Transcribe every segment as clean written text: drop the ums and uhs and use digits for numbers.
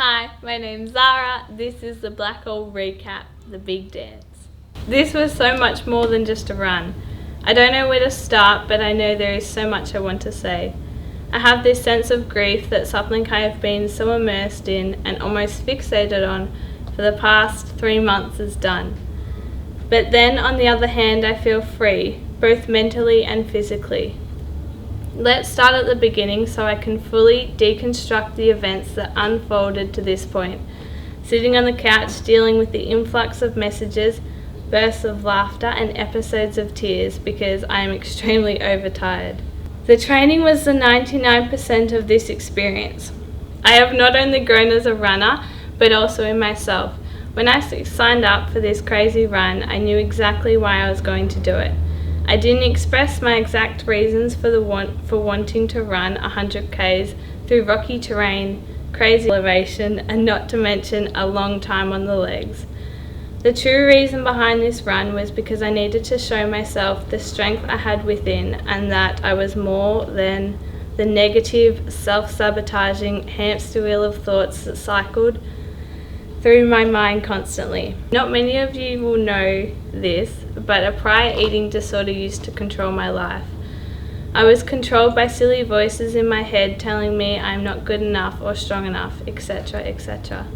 Hi, my name's Zara. This is the Blackall recap, the big dance. This was so much more than just a run. I don't know where to start, but I know there is so much I want to say. I have this sense of grief that something I have been so immersed in and almost fixated on for the past 3 months is done. But then on the other hand, I feel free, both mentally and physically. Let's start at the beginning so I can fully deconstruct the events that unfolded to this point. Sitting on the couch dealing with the influx of messages, bursts of laughter and episodes of tears because I am extremely overtired. The training was the 99% of this experience. I have not only grown as a runner but also in myself. When I signed up for this crazy run, I knew exactly why I was going to do it. I didn't express my exact reasons for wanting to run 100 Ks through rocky terrain, crazy elevation, and not to mention a long time on the legs. The true reason behind this run was because I needed to show myself the strength I had within and that I was more than the negative, self-sabotaging hamster wheel of thoughts that cycled through my mind constantly. Not many of you will know this, but a prior eating disorder used to control my life. I was controlled by silly voices in my head telling me I'm not good enough or strong enough, etc., etc.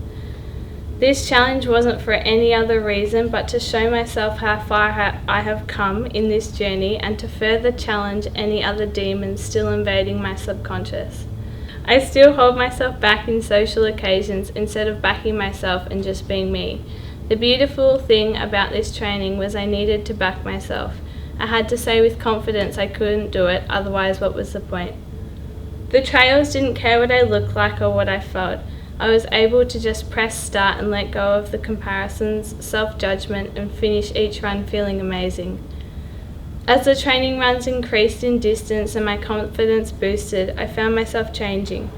This challenge wasn't for any other reason but to show myself how far I have come in this journey and to further challenge any other demons still invading my subconscious. I still hold myself back in social occasions instead of backing myself and just being me. The beautiful thing about this training was I needed to back myself. I had to say with confidence I couldn't do it, otherwise what was the point? The trails didn't care what I looked like or what I felt. I was able to just press start and let go of the comparisons, self-judgment, and finish each run feeling amazing. As the training runs increased in distance and my confidence boosted, I found myself changing.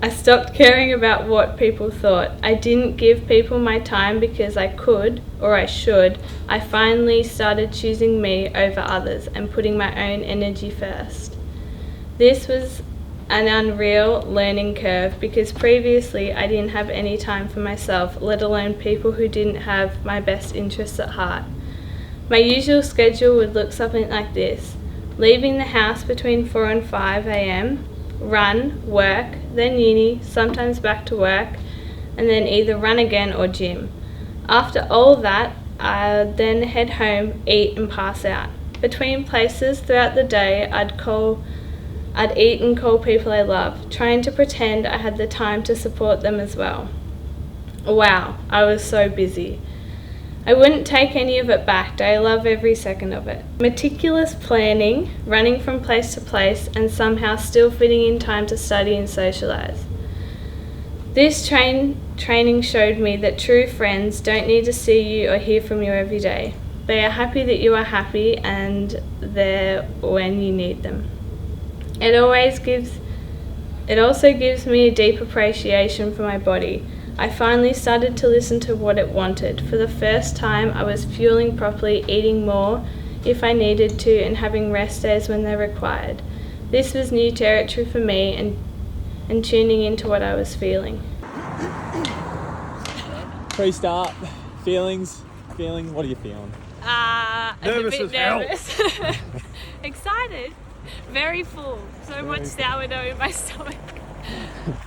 I stopped caring about what people thought. I didn't give people my time because I could or I should. I finally started choosing me over others and putting my own energy first. This was an unreal learning curve because previously I didn't have any time for myself, let alone people who didn't have my best interests at heart. My usual schedule would look something like this: leaving the house between 4 and 5 a.m, run, work, then uni, sometimes back to work, and then either run again or gym. After all that, I'd then head home, eat and pass out. Between places throughout the day, I'd eat and call people I love, trying to pretend I had the time to support them as well. Wow, I was so busy. I wouldn't take any of it back. I love every second of it. Meticulous planning, running from place to place, and somehow still fitting in time to study and socialise. This training showed me that true friends don't need to see you or hear from you every day. They are happy that you are happy and there when you need them. It also gives me a deep appreciation for my body. I finally started to listen to what it wanted. For the first time, I was fueling properly, eating more if I needed to, and having rest days when they're required. This was new territory for me and tuning into what I was feeling. Pre-start, feelings, what are you feeling? Nervous as hell. Nervous. Excited. Very full. So much sourdough in my stomach.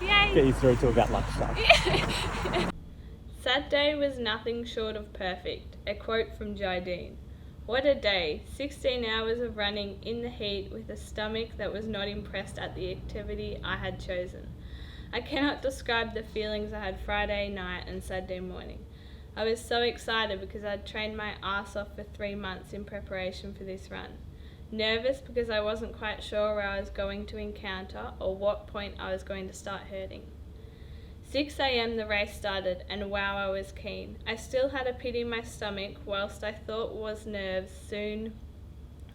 Yay! Get you through to about lunchtime. Saturday was nothing short of perfect. A quote from Jardine. What a day. 16 hours of running in the heat with a stomach that was not impressed at the activity I had chosen. I cannot describe the feelings I had Friday night and Saturday morning. I was so excited because I'd trained my ass off for 3 months in preparation for this run. Nervous because I wasn't quite sure where I was going to encounter or what point I was going to start hurting. 6 a.m. the race started and wow, I was keen. I still had a pit in my stomach whilst I thought was nerves.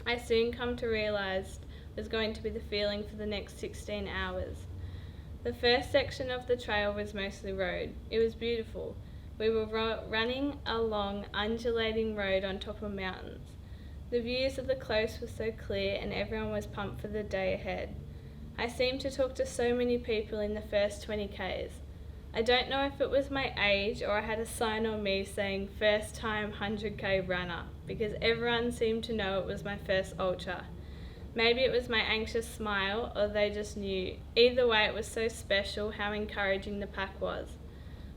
I soon come to realise was going to be the feeling for the next 16 hours. The first section of the trail was mostly road. It was beautiful. We were running along undulating road on top of mountains. The views of the close were so clear and everyone was pumped for the day ahead. I seemed to talk to so many people in the first 20 Ks. I don't know if it was my age or I had a sign on me saying first time 100k runner, because everyone seemed to know it was my first ultra. Maybe it was my anxious smile or they just knew. Either way, it was so special how encouraging the pack was.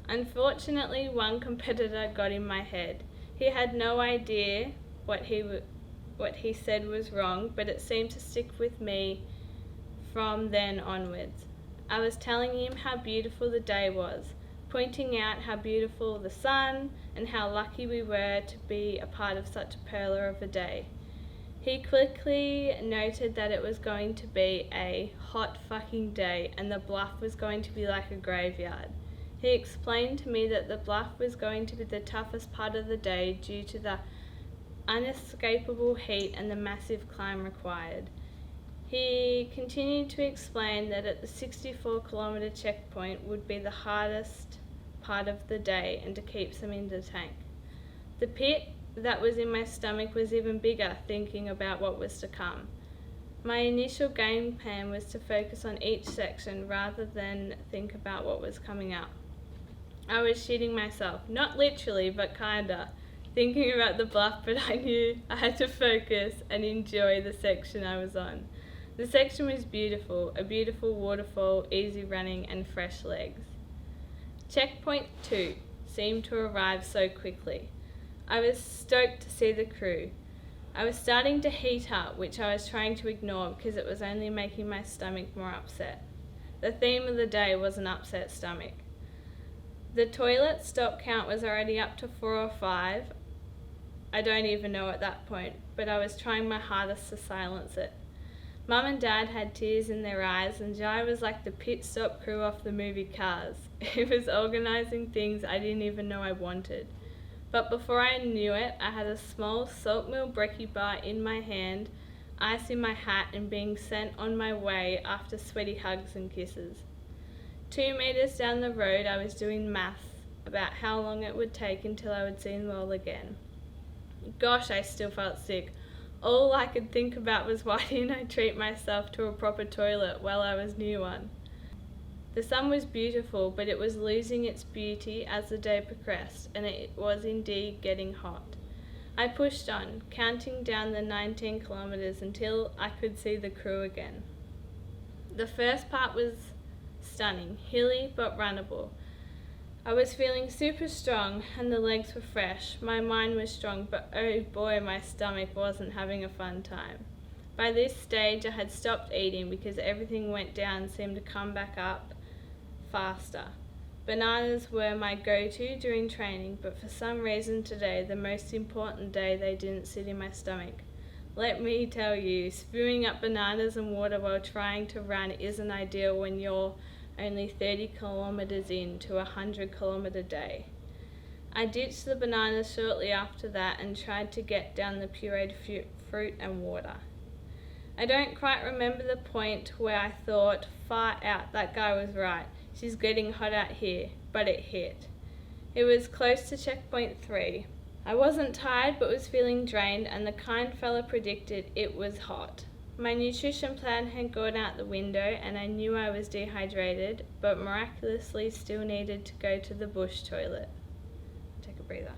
Unfortunately, one competitor got in my head. He had no idea what he said was wrong, but it seemed to stick with me from then onwards. I was telling him how beautiful the day was, pointing out how beautiful the sun and how lucky we were to be a part of such a pearler of a day. He quickly noted that it was going to be a hot fucking day and the bluff was going to be like a graveyard. He explained to me that the bluff was going to be the toughest part of the day due to the unescapable heat and the massive climb required. He continued to explain that at the 64-kilometre checkpoint would be the hardest part of the day and to keep some in the tank. The pit that was in my stomach was even bigger thinking about what was to come. My initial game plan was to focus on each section rather than think about what was coming up. I was shitting myself, not literally but kinda, thinking about the bluff, but I knew I had to focus and enjoy the section I was on. The section was beautiful, a beautiful waterfall, easy running and fresh legs. Checkpoint 2 seemed to arrive so quickly. I was stoked to see the crew. I was starting to heat up, which I was trying to ignore because it was only making my stomach more upset. The theme of the day was an upset stomach. The toilet stop count was already up to 4 or 5. I don't even know at that point, but I was trying my hardest to silence it. Mum and Dad had tears in their eyes and Jai was like the pit stop crew off the movie Cars. He was organising things I didn't even know I wanted. But before I knew it, I had a small salt mill brekkie bar in my hand, ice in my hat and being sent on my way after sweaty hugs and kisses. 2 metres down the road I was doing maths about how long it would take until I would see them all again. Gosh, I still felt sick. All I could think about was why didn't I treat myself to a proper toilet while I was near one. The sun was beautiful, but it was losing its beauty as the day progressed, and it was indeed getting hot. I pushed on, counting down the 19 kilometres until I could see the crew again. The first part was stunning, hilly but runnable. I was feeling super strong and the legs were fresh. My mind was strong, but oh boy, my stomach wasn't having a fun time. By this stage I had stopped eating because everything went down and seemed to come back up faster. Bananas were my go-to during training, but for some reason today, the most important day, they didn't sit in my stomach. Let me tell you, spewing up bananas and water while trying to run isn't ideal when you're only 30 kilometres into a 100-kilometre day. I ditched the bananas shortly after that and tried to get down the pureed fruit and water. I don't quite remember the point where I thought, far out, that guy was right, she's getting hot out here, but it hit. It was close to checkpoint 3. I wasn't tired but was feeling drained, and the kind fella predicted it was hot. My nutrition plan had gone out the window and I knew I was dehydrated, but miraculously still needed to go to the bush toilet. Take a breather.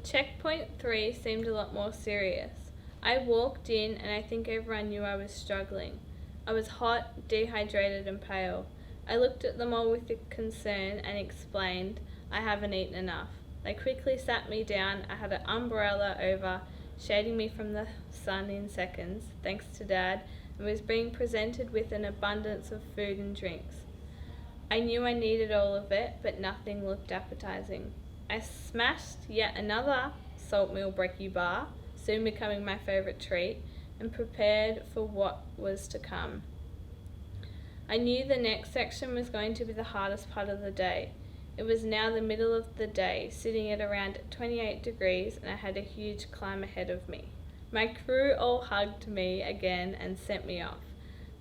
Checkpoint 3 seemed a lot more serious. I walked in and I think everyone knew I was struggling. I was hot, dehydrated and pale. I looked at them all with concern and explained, I haven't eaten enough. They quickly sat me down. I had an umbrella over, shading me from the sun in seconds, thanks to Dad, and was being presented with an abundance of food and drinks. I knew I needed all of it, but nothing looked appetizing. I smashed yet another salt mill brekkie bar, soon becoming my favourite treat, and prepared for what was to come. I knew the next section was going to be the hardest part of the day. It was now the middle of the day, sitting at around 28 degrees, and I had a huge climb ahead of me. My crew all hugged me again and sent me off.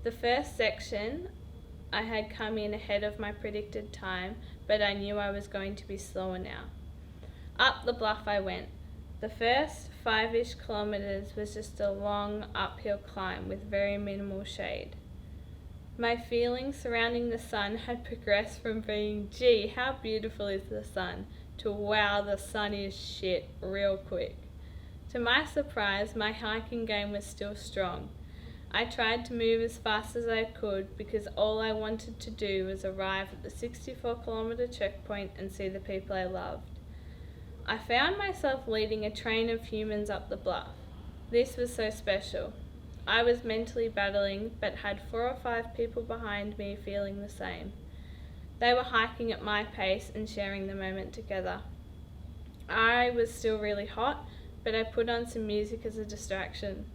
The first section, I had come in ahead of my predicted time, but I knew I was going to be slower now. Up the bluff I went. The first 5-ish kilometres was just a long uphill climb with very minimal shade. My feelings surrounding the sun had progressed from being, gee, how beautiful is the sun, to wow, the sun is shit, real quick. To my surprise, my hiking game was still strong. I tried to move as fast as I could because all I wanted to do was arrive at the 64-kilometre checkpoint and see the people I loved. I found myself leading a train of humans up the bluff. This was so special. I was mentally battling, but had 4 or 5 people behind me feeling the same. They were hiking at my pace and sharing the moment together. I was still really hot, but I put on some music as a distraction.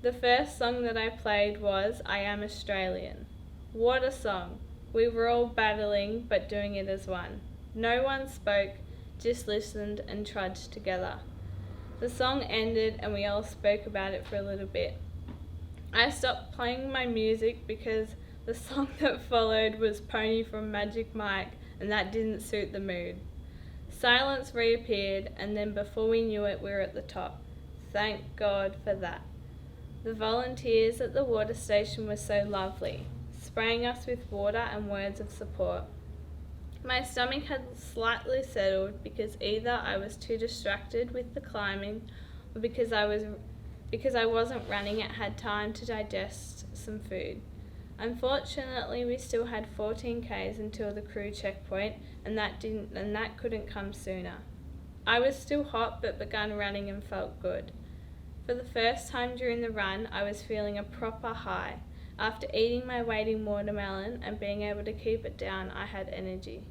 The first song that I played was I Am Australian. What a song! We were all battling, but doing it as one. No one spoke, just listened and trudged together. The song ended and we all spoke about it for a little bit. I stopped playing my music because the song that followed was Pony from Magic Mike, and that didn't suit the mood. Silence reappeared, and then before we knew it, we were at the top. Thank God for that. The volunteers at the water station were so lovely, spraying us with water and words of support. My stomach had slightly settled because either I was too distracted with the climbing or because I wasn't running it had time to digest some food. Unfortunately, we still had 14 k's until the crew checkpoint, and that couldn't come sooner. I was still hot but began running and felt good. For the first time during the run, I was feeling a proper high. After eating my waiting watermelon and being able to keep it down, I had energy.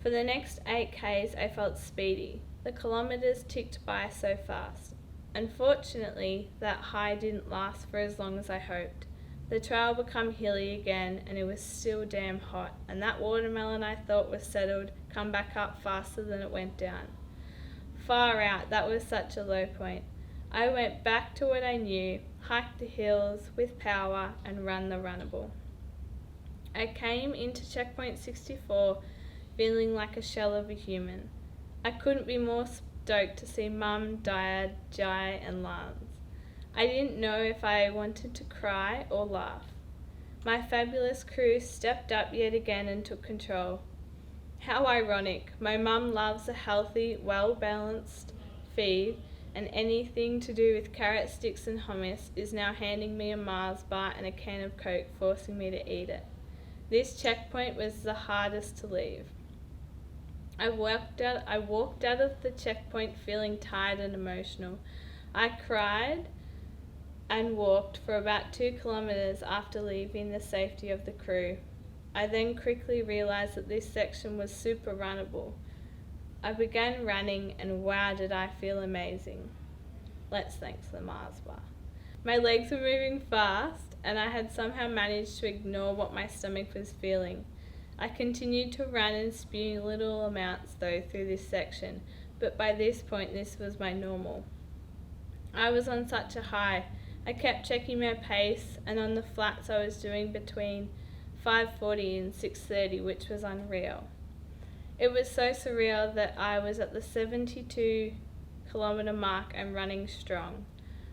For the next 8 k's, I felt speedy. The kilometres ticked by so fast. Unfortunately, that high didn't last for as long as I hoped. The trail became hilly again and it was still damn hot, and that watermelon I thought was settled come back up faster than it went down. Far out, that was such a low point. I went back to what I knew, hiked the hills with power and run the runnable. I came into checkpoint 64 feeling like a shell of a human. I couldn't be more stoked to see Mum, Dad, Jai and Lance. I didn't know if I wanted to cry or laugh. My fabulous crew stepped up yet again and took control. How ironic. My mum loves a healthy, well-balanced feed, and anything to do with carrot sticks and hummus is now handing me a Mars bar and a can of Coke, forcing me to eat it. This checkpoint was the hardest to leave. I walked out of the checkpoint feeling tired and emotional. I cried and walked for about 2 kilometres after leaving the safety of the crew. I then quickly realised that this section was super runnable. I began running and wow did I feel amazing. Let's thank the Mars bar. My legs were moving fast and I had somehow managed to ignore what my stomach was feeling. I continued to run and spew little amounts though through this section, but by this point this was my normal. I was on such a high. I kept checking my pace, and on the flats I was doing between 5:40 and 6:30, which was unreal. It was so surreal that I was at the 72-kilometre mark and running strong.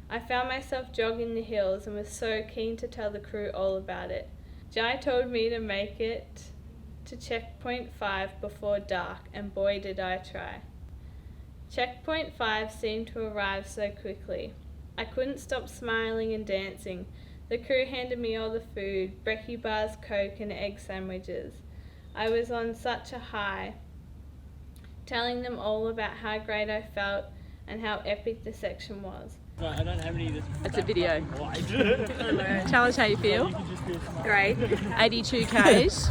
I found myself jogging the hills and was so keen to tell the crew all about it. Jai told me to make it to checkpoint 5 before dark, and boy did I try. Checkpoint 5 seemed to arrive so quickly. I couldn't stop smiling and dancing. The crew handed me all the food, brekkie bars, Coke and egg sandwiches. I was on such a high, telling them all about how great I felt and how epic the section was. I don't have any of this. It's a video. Tell us how you feel. Great. 82 k's.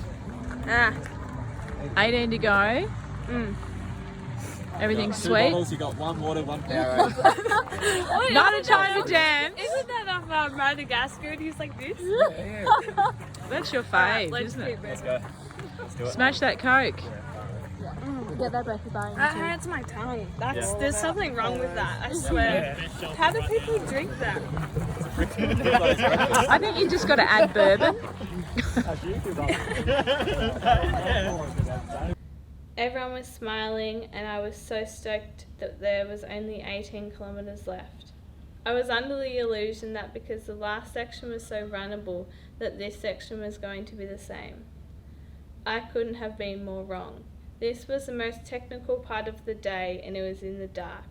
18 to go. Everything's Two sweet. bottles, you got 1 water, 1 Powerade. Not a time to dance. Isn't that of Madagascar and he's like this? That's your fave, isn't it? Let's go. Let's do it. Smash that Coke. Get that brekkie bar. That hurts my tongue. There's something wrong with that, I swear. How do people drink that? I think you just got to add bourbon. Everyone was smiling and I was so stoked that there was only 18 kilometres left. I was under the illusion that because the last section was so runnable, that this section was going to be the same. I couldn't have been more wrong. This was the most technical part of the day and it was in the dark.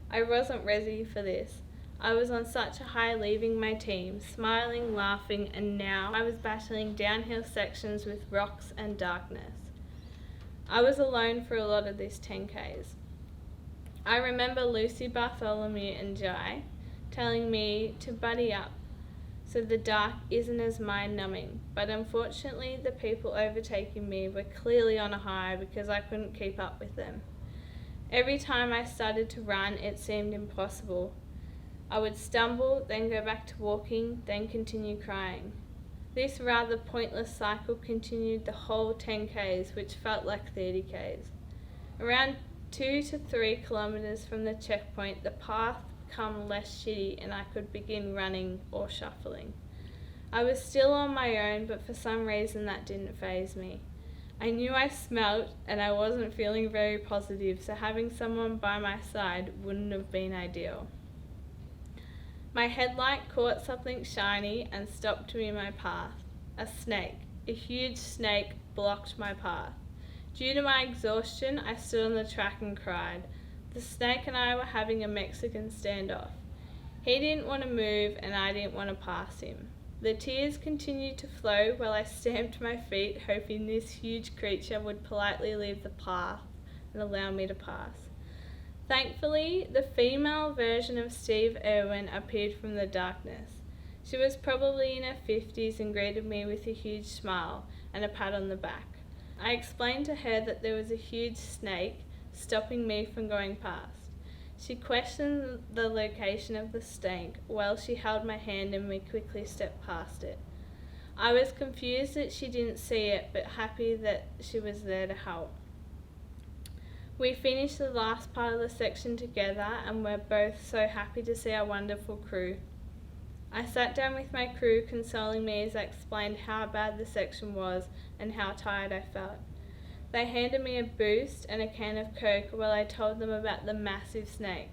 I wasn't ready for this. I was on such a high leaving my team, smiling, laughing, and now I was battling downhill sections with rocks and darkness. I was alone for a lot of this 10Ks. I remember Lucy, Bartholomew and Jai telling me to buddy up so the dark isn't as mind-numbing, but unfortunately the people overtaking me were clearly on a high because I couldn't keep up with them. Every time I started to run, it seemed impossible. I would stumble, then go back to walking, then continue crying. This rather pointless cycle continued the whole 10Ks, which felt like 30Ks. Around 2 to 3 kilometres from the checkpoint, the path became less shitty and I could begin running or shuffling. I was still on my own, but for some reason that didn't faze me. I knew I smelt and I wasn't feeling very positive, so having someone by my side wouldn't have been ideal. My headlight caught something shiny and stopped me in my path. A snake. A huge snake blocked my path. Due to my exhaustion, I stood on the track and cried. The snake and I were having a Mexican standoff. He didn't want to move and I didn't want to pass him. The tears continued to flow while I stamped my feet, hoping this huge creature would politely leave the path and allow me to pass. Thankfully, the female version of Steve Irwin appeared from the darkness. She was probably in her 50s and greeted me with a huge smile and a pat on the back. I explained to her that there was a huge snake stopping me from going past. She questioned the location of the snake while she held my hand and we quickly stepped past it. I was confused that she didn't see it, but happy that she was there to help. We finished the last part of the section together and we're both so happy to see our wonderful crew. I sat down with my crew, consoling me as I explained how bad the section was and how tired I felt. They handed me a boost and a can of Coke while I told them about the massive snake.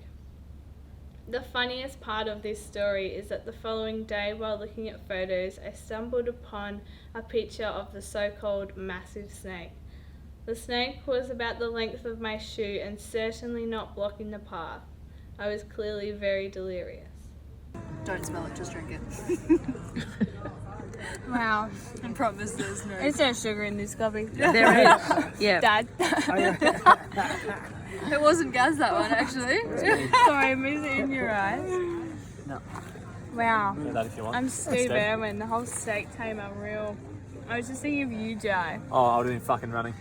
The funniest part of this story is that the following day, while looking at photos, I stumbled upon a picture of the so-called massive snake. The snake was about the length of my shoe and certainly not blocking the path. I was clearly very delirious. Don't smell it, just drink it. Wow. I promise there's no... Is there sugar in this coffee? There is. Yeah. Dad. It wasn't gas, that one, actually. Sorry, is it in your eyes? No. Wow. Yeah, that if you want. I'm Steve Steph. Irwin. The whole steak team are real. I was just thinking of you, Jai. Oh, I would have been fucking running.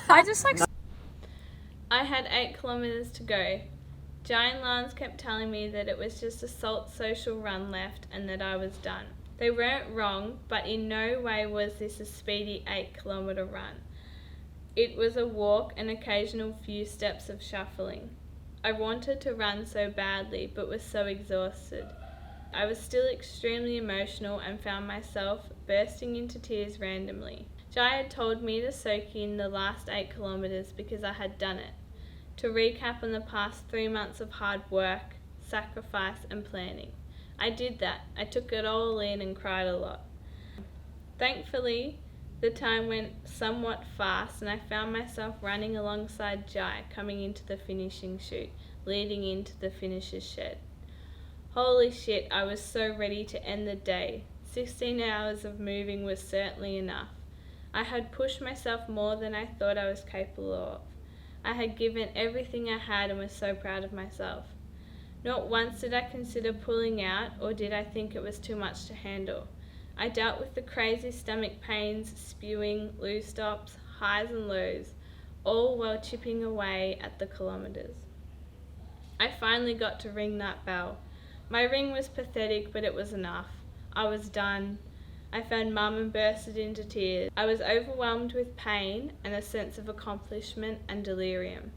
I just like... I had 8 kilometres to go. Jai and Lance kept telling me that it was just a social run left and that I was done. They weren't wrong, but in no way was this a speedy 8-kilometre run. It was a walk and occasional few steps of shuffling. I wanted to run so badly, but was so exhausted. I was still extremely emotional and found myself bursting into tears randomly. Jai had told me to soak in the last 8 kilometres because I had done it. To recap on the past 3 months of hard work, sacrifice and planning. I did that. I took it all in and cried a lot. Thankfully, the time went somewhat fast and I found myself running alongside Jai coming into the finishing chute, leading into the finisher's shed. Holy shit, I was so ready to end the day. 16 hours of moving was certainly enough. I had pushed myself more than I thought I was capable of. I had given everything I had and was so proud of myself. Not once did I consider pulling out or did I think it was too much to handle. I dealt with the crazy stomach pains, spewing, loo stops, highs and lows, all while chipping away at the kilometres. I finally got to ring that bell. My ring was pathetic, but it was enough. I was done. I found Mum and bursted into tears. I was overwhelmed with pain and a sense of accomplishment and delirium.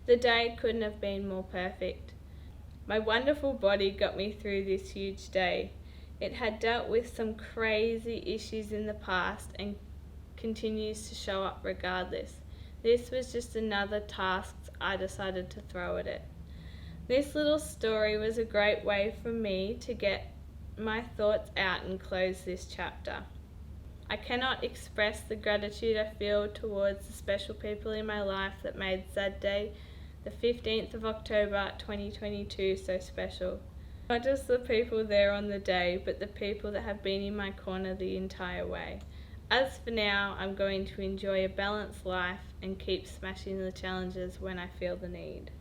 The day couldn't have been more perfect. My wonderful body got me through this huge day. It had dealt with some crazy issues in the past and continues to show up regardless. This was just another task I decided to throw at it. This little story was a great way for me to get my thoughts out and close this chapter. I cannot express the gratitude I feel towards the special people in my life that made Saturday, the 15th of October 2022 so special. Not just the people there on the day, but the people that have been in my corner the entire way. As for now, I'm going to enjoy a balanced life and keep smashing the challenges when I feel the need.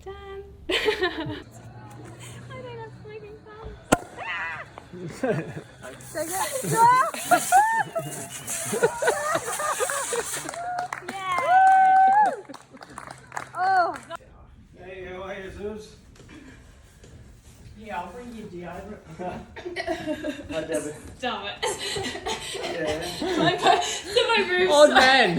Done. I don't have smoking thumbs. Hey, how are you, Zeus? Yeah, I'll bring you deodorant. Hi, Debbie. Stop it. Yeah. My boobs Old man.